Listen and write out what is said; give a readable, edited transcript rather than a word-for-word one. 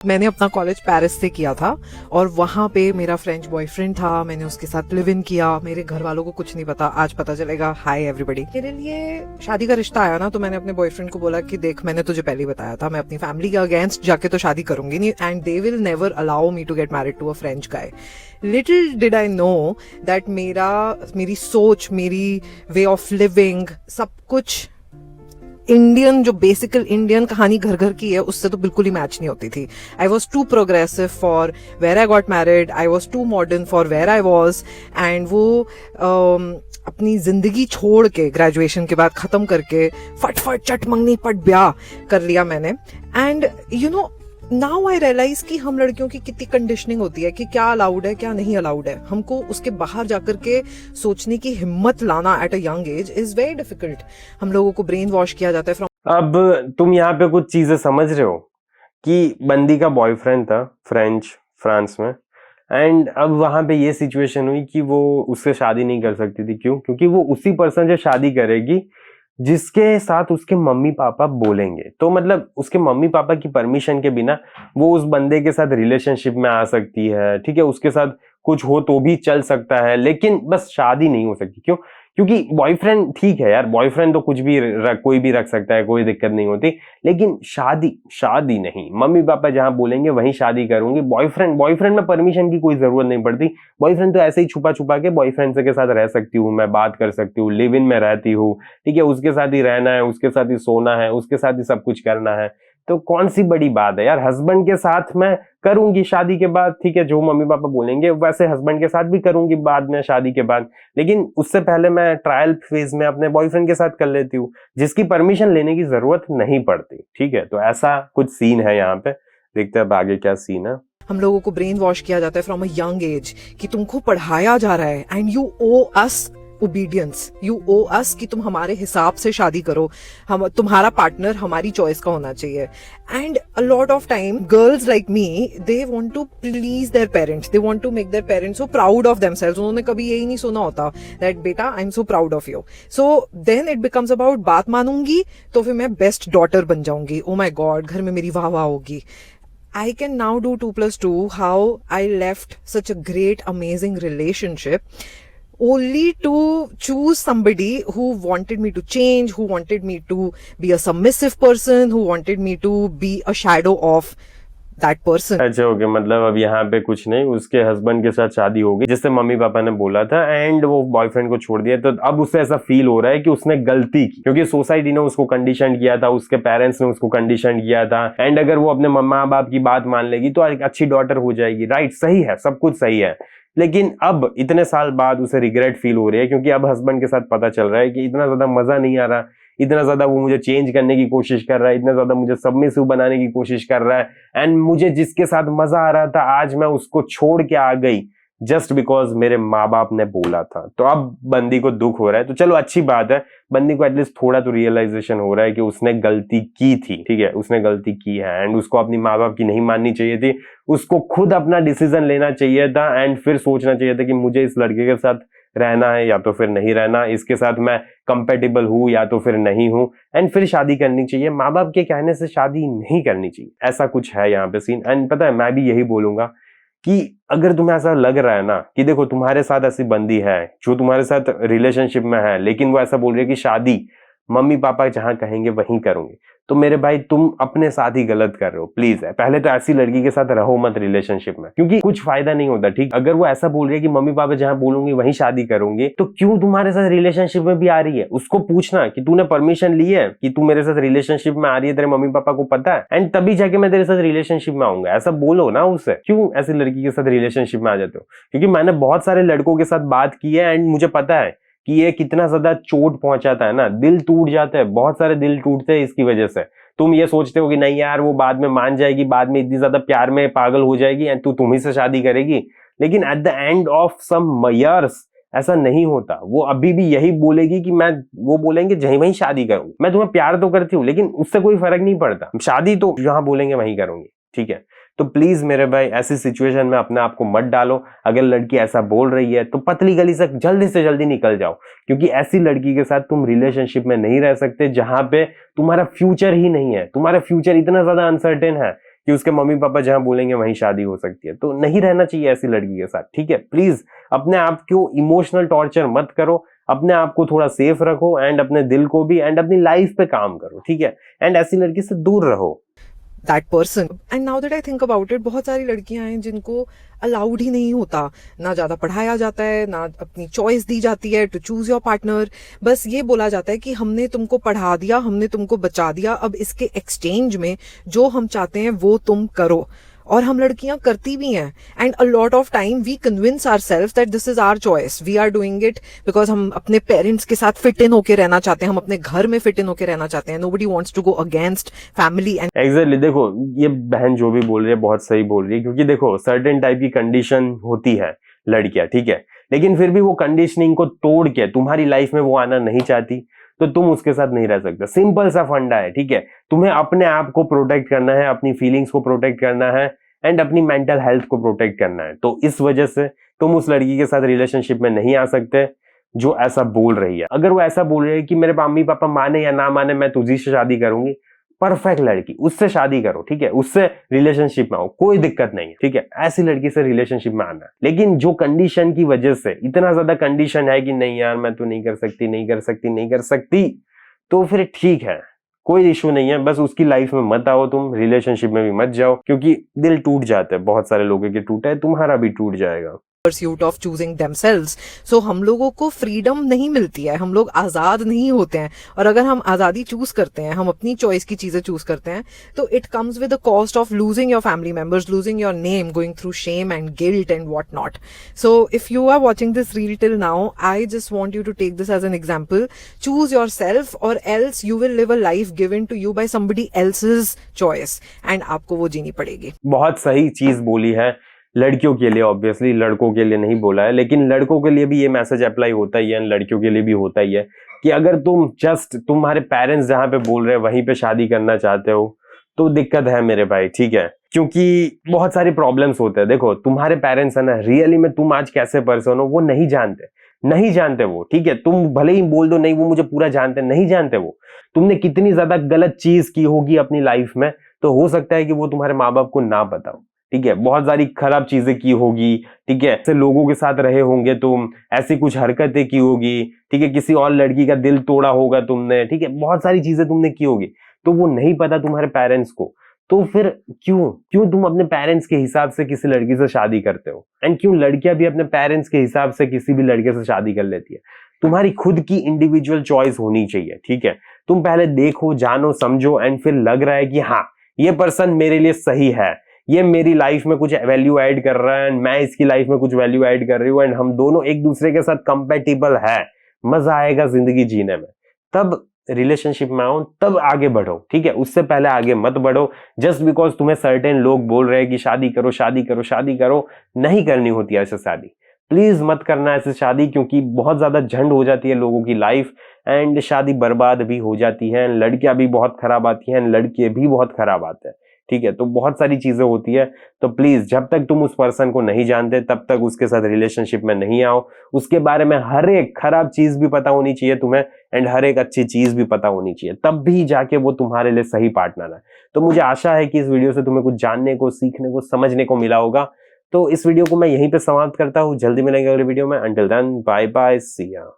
मैंने अपना college Paris से किया था और वहाँ पे मेरा फ्रेंच बॉयफ्रेंड था। मैंने उसके साथ लिव इन किया। मेरे घर वालों को कुछ नहीं पता, आज पता चलेगा। Hi everybody. मेरे लिए शादी का रिश्ता आया ना, तो मैंने अपने बॉयफ्रेंड को बोला कि देख, मैंने तुझे पहले ही बताया था, मैं अपनी फैमिली के अगेंस्ट जाके तो शादी करूंगी नहीं, and they will never allow me to get married to a French guy. Little did I know that मेरी सोच, मेरी वे ऑफ लिविंग, सब कुछ इंडियन, जो बेसिकल इंडियन कहानी घर घर की है, उससे तो बिल्कुल ही मैच नहीं होती थी। I was too progressive for where I got married, I was too modern for where I was, and वो अपनी जिंदगी छोड़ के ग्रेजुएशन के बाद खत्म करके फट चट मंगनी पट ब्याह कर लिया मैंने। And you know, now I realise कि हम लड़कियों की कितनी कंडीशनिंग होती है कि क्या अलाउड है, क्या नहीं अलाउड है। हमको उसके बाहर जाकर के सोचने की हिम्मत लाना at a young age is very difficult. हम लोगों को ब्रेन वॉश किया जाता है फ्रॉम। अब तुम यहाँ पे कुछ चीजें समझ रहे हो कि बंदी का बॉयफ्रेंड था फ्रांस में, एंड अब वहां पे ये सिचुएशन हुई कि वो उससे शादी नहीं कर सकती थी। क्यों? क्योंकि वो उसी पर्सन से शादी करेगी जिसके साथ उसके मम्मी पापा बोलेंगे। तो मतलब उसके मम्मी पापा की परमिशन के बिना वो उस बंदे के साथ रिलेशनशिप में आ सकती है, ठीक है, उसके साथ कुछ हो तो भी चल सकता है, लेकिन बस शादी नहीं हो सकती। क्यों? क्योंकि बॉयफ्रेंड ठीक है यार, बॉयफ्रेंड तो कुछ भी कोई भी रख सकता है, कोई दिक्कत नहीं होती, लेकिन शादी नहीं। मम्मी पापा जहां बोलेंगे वहीं शादी करूंगी। बॉयफ्रेंड में परमिशन की कोई जरूरत नहीं पड़ती। बॉयफ्रेंड तो ऐसे ही छुपा छुपा के बॉयफ्रेंड के साथ रह सकती हूँ, मैं बात कर सकती हूँ, लिव इन में रहती हूँ, ठीक है, उसके साथ ही रहना है, उसके साथ ही सोना है, उसके साथ ही सब कुछ करना है। तो कौन सी बड़ी बात है यार। हस्बैंड के साथ मैं करूंगी शादी के बाद, ठीक है, जो मम्मी पापा बोलेंगे वैसे हस्बैंड के साथ भी करूंगी बाद में, शादी के बाद, लेकिन उससे पहले मैं ट्रायल फेज में अपने बॉयफ्रेंड के साथ कर लेती हूँ, जिसकी परमिशन लेने की जरूरत नहीं पड़ती। ठीक है, तो ऐसा कुछ सीन है यहाँ पे। देखते हैं अब आगे क्या सीन है। हम लोगों को ब्रेन वॉश किया जाता है फ्रॉम अ यंग एज कि तुमको पढ़ाया जा रहा है and you owe us obedience, you owe us कि तुम हमारे हिसाब से शादी करो, हम तुम्हारा पार्टनर हमारी चॉइस का होना चाहिए। And a lot of time girls like me, they want to please their parents, they want to make their parents so proud of themselves. उन्होंने कभी यही नहीं सुना होता दैट बेटा I am so proud of you. So then it becomes about बात मानूंगी तो फिर मैं बेस्ट डॉटर बन जाऊंगी। ओ माई गॉड, घर में मेरी वाह वाह होगी। I can now do 2+2, how I left such a great, amazing relationship only to choose somebody who wanted me to change, who wanted me to be a submissive person, who wanted me to be a shadow of that person. अच्छा, okay, मतलब अब यहाँ पे कुछ नहीं, उसके husband के साथ शादी होगी जिससे मम्मी पापा ने बोला था, एंड वो बॉयफ्रेंड को छोड़ दिया। तो अब उससे ऐसा फील हो रहा है कि उसने गलती की, क्योंकि सोसाइटी ने उसको कंडीशन किया था, उसके पेरेंट्स ने उसको कंडीशन किया था, एंड अगर वो अपने माँ बाप की बात मान लेगी तो एक अच्छी डॉटर हो जाएगी। राइट, सही है, सब कुछ सही है, लेकिन अब इतने साल बाद उसे रिग्रेट फील हो रही है, क्योंकि अब हस्बैंड के साथ पता चल रहा है कि इतना ज्यादा मजा नहीं आ रहा, इतना ज्यादा वो मुझे चेंज करने की कोशिश कर रहा है, इतना ज्यादा मुझे सबमिसिव बनाने की कोशिश कर रहा है, एंड मुझे जिसके साथ मजा आ रहा था आज मैं उसको छोड़ के आ गई जस्ट बिकॉज मेरे माँ बाप ने बोला था। तो अब बंदी को दुख हो रहा है। तो चलो अच्छी बात है, बंदी को एटलीस्ट थोड़ा तो रियलाइजेशन हो रहा है कि उसने गलती की थी, ठीक है, उसने गलती की है, एंड उसको अपनी माँ बाप की नहीं माननी चाहिए थी, उसको खुद अपना डिसीजन लेना चाहिए था, एंड फिर सोचना चाहिए था कि मुझे इस लड़के के साथ रहना है या तो फिर नहीं रहना, इसके साथ मैं कंपेटेबल हूं या तो फिर नहीं हूं, एंड फिर शादी करनी चाहिए। माँ बाप के कहने से शादी नहीं करनी चाहिए, ऐसा कुछ है यहाँ पे सीन। एंड पता है, मैं भी यही बोलूंगा कि अगर तुम्हें ऐसा लग रहा है ना कि देखो तुम्हारे साथ ऐसी बंदी है जो तुम्हारे साथ रिलेशनशिप में है, लेकिन वो ऐसा बोल रही है कि शादी मम्मी पापा जहां कहेंगे वहीं करूंगी, तो मेरे भाई तुम अपने साथ ही गलत कर रहे हो। प्लीज है, पहले तो ऐसी लड़की के साथ रहो मत रिलेशनशिप में, क्योंकि कुछ फायदा नहीं होता। ठीक, अगर वो ऐसा बोल रही है कि मम्मी पापा जहां बोलूंगी वहीं शादी करूंगी, तो क्यों तुम्हारे साथ रिलेशनशिप में भी आ रही है? उसको पूछना कि तूने परमिशन ली है कि तू मेरे साथ रिलेशनशिप में आ रही है, तेरे मम्मी पापा को पता है, एंड तभी जाके मैं तेरे साथ रिलेशनशिप में आऊंगा। ऐसा बोलो ना उससे, क्यों ऐसी लड़की के साथ रिलेशनशिप में आ जाते हो? क्योंकि मैंने बहुत सारे लड़कों के साथ बात की है, एंड मुझे पता है कि ये कितना ज्यादा चोट पहुंचाता है ना, दिल टूट जाता है, बहुत सारे दिल टूटते हैं इसकी वजह से। तुम ये सोचते हो कि नहीं यार वो बाद में मान जाएगी, बाद में इतनी ज्यादा प्यार में पागल हो जाएगी एंड तू तुम्ही से शादी करेगी, लेकिन at the end of some years ऐसा नहीं होता। वो अभी भी यही बोलेगी कि वो बोलेंगे जहीं वहीं शादी करूंगी, मैं तुम्हें प्यार तो करती हूँ लेकिन उससे कोई फर्क नहीं पड़ता, शादी तो जहां बोलेंगे वहीं करूंगी। ठीक है, तो प्लीज मेरे भाई ऐसी सिचुएशन में अपने आप को मत डालो। अगर लड़की ऐसा बोल रही है तो पतली गली से जल्दी निकल जाओ, क्योंकि ऐसी लड़की के साथ तुम रिलेशनशिप में नहीं रह सकते जहां पे तुम्हारा फ्यूचर ही नहीं है। तुम्हारा फ्यूचर इतना ज्यादा अनसर्टेन है कि उसके मम्मी पापा जहां बोलेंगे वहीं शादी हो सकती है। तो नहीं रहना चाहिए ऐसी लड़की के साथ, ठीक है। प्लीज अपने आप को इमोशनल टॉर्चर मत करो, अपने आप को थोड़ा सेफ रखो एंड अपने दिल को भी एंड अपनी लाइफ पे काम करो, ठीक है। एंड ऐसी लड़की से दूर रहो। That person. And now that I think about it, बहुत सारी लड़कियां हैं जिनको अलाउड ही नहीं होता, ना ज्यादा पढ़ाया जाता है, ना अपनी चॉइस दी जाती है टू चूज योर पार्टनर। बस ये बोला जाता है कि हमने तुमको पढ़ा दिया, हमने तुमको बचा दिया, अब इसके एक्सचेंज में जो हम चाहते हैं वो तुम करो। और हम लड़कियां करती भी हैं। And a lot of time we convince ourselves that this is our choice, we are doing it because हम अपने पेरेंट्स के साथ फिट इन होके रहना चाहते हैं, हम अपने घर में फिट इन होके रहना चाहते हैं। Nobody wants to go against family and exactly. देखो ये बहन जो भी बोल रही है बहुत सही बोल रही है, क्योंकि देखो सर्टेन टाइप की कंडीशन होती है लड़कियां, ठीक है, लेकिन फिर भी वो कंडीशनिंग को तोड़ के तुम्हारी लाइफ में वो आना नहीं चाहती, तो तुम उसके साथ नहीं रह सकते। सिंपल सा फंडा है, ठीक है। तुम्हें अपने आप को प्रोटेक्ट करना है, अपनी फीलिंग्स को प्रोटेक्ट करना है एंड अपनी मेंटल हेल्थ को प्रोटेक्ट करना है। तो इस वजह से तुम उस लड़की के साथ रिलेशनशिप में नहीं आ सकते जो ऐसा बोल रही है। अगर वो ऐसा बोल रही है कि मेरे मम्मी पापा माने या ना माने मैं तुझी से शादी करूंगी, परफेक्ट लड़की, उससे शादी करो, ठीक है, उससे रिलेशनशिप में आओ, कोई दिक्कत नहीं है, ठीक है। ऐसी लड़की से रिलेशनशिप में आना है। लेकिन जो कंडीशन की वजह से इतना ज्यादा कंडीशन है कि नहीं यार मैं तो नहीं कर सकती, नहीं कर सकती, नहीं कर सकती, तो फिर ठीक है, कोई इशू नहीं है। बस उसकी लाइफ में मत आओ, तुम रिलेशनशिप में भी मत जाओ, क्योंकि दिल टूट जाते हैं, बहुत सारे लोगों के टूटा है, तुम्हारा भी टूट जाएगा। Pursuit of choosing themselves. So हम लोगों को फ्रीडम नहीं मिलती है, हम लोग आजाद नहीं होते हैं। और अगर हम आजादी चूज करते हैं, हम अपनी चॉइस की चीजें चूज करते हैं, तो it comes with the cost of losing your family members, losing your name, going through shame and guilt and what not. So if you are watching this reel till now, I just want you to take this as an example. Choose yourself or else you will live a life given to you by somebody else's choice, and आपको वो जीनी पड़ेगी। बहुत सही चीज बोली है लड़कियों के लिए, ऑब्वियसली लड़कों के लिए नहीं बोला है, लेकिन लड़कों के लिए भी ये मैसेज अप्लाई होता ही है, लड़कियों के लिए भी होता ही है कि अगर तुम जस्ट तुम्हारे पेरेंट्स जहां पे बोल रहे हैं वहीं पे शादी करना चाहते हो तो दिक्कत है मेरे भाई, ठीक है। क्योंकि बहुत सारी प्रॉब्लम्स होते हैं। देखो तुम्हारे पेरेंट्स है ना, रियली में तुम आज कैसे पर्सन हो वो नहीं जानते, नहीं जानते वो, ठीक है। तुम भले ही बोल दो नहीं वो मुझे पूरा जानते, नहीं जानते वो। तुमने कितनी ज्यादा गलत चीज की होगी अपनी लाइफ में, तो हो सकता है कि वो तुम्हारे माँ बाप को ना पता हो, ठीक है। बहुत सारी खराब चीजें की होगी, ठीक है, ऐसे लोगों के साथ रहे होंगे तुम, ऐसी कुछ हरकतें की होगी, ठीक है, किसी और लड़की का दिल तोड़ा होगा तुमने, ठीक है, बहुत सारी चीजें तुमने की होगी, तो वो नहीं पता तुम्हारे पेरेंट्स को। तो फिर क्यों तुम अपने पेरेंट्स के हिसाब से किसी लड़की से शादी करते हो, एंड क्यों लड़कियां भी अपने पेरेंट्स के हिसाब से किसी भी लड़के से शादी कर लेती है। तुम्हारी खुद की इंडिविजुअल चॉइस होनी चाहिए, ठीक है। तुम पहले देखो, जानो, समझो एंड फिर लग रहा है कि हाँ ये पर्सन मेरे लिए सही है, ये मेरी लाइफ में कुछ वैल्यू ऐड कर रहा है एंड मैं इसकी लाइफ में कुछ वैल्यू ऐड कर रही हूँ एंड हम दोनों एक दूसरे के साथ कंपेटिबल है, मजा आएगा जिंदगी जीने में, तब रिलेशनशिप में आओ, तब आगे बढ़ो, ठीक है। उससे पहले आगे मत बढ़ो जस्ट बिकॉज तुम्हें सर्टेन लोग बोल रहे हैं कि शादी करो, शादी करो, शादी करो। नहीं करनी होती ऐसे शादी, प्लीज मत करना ऐसे शादी, क्योंकि बहुत ज्यादा झंड हो जाती है लोगों की लाइफ एंड शादी बर्बाद भी हो जाती है। लड़कियां भी बहुत खराब आती हैं, लड़के भी बहुत खराब आते हैं, ठीक है। तो बहुत सारी चीजें होती है, तो प्लीज जब तक तुम उस पर्सन को नहीं जानते तब तक उसके साथ रिलेशनशिप में नहीं आओ। उसके बारे में हर एक खराब चीज भी पता होनी चाहिए तुम्हें एंड हर एक अच्छी चीज भी पता होनी चाहिए, तब भी जाके वो तुम्हारे लिए सही पार्टनर है। तो मुझे आशा है कि इस वीडियो से तुम्हें कुछ जानने को, सीखने को, समझने को मिला होगा। तो इस वीडियो को मैं यहीं पे समाप्त करता हूँ, जल्दी मिलेंगे अगले वीडियो में। अंटिल देन बाय बाय, सी या।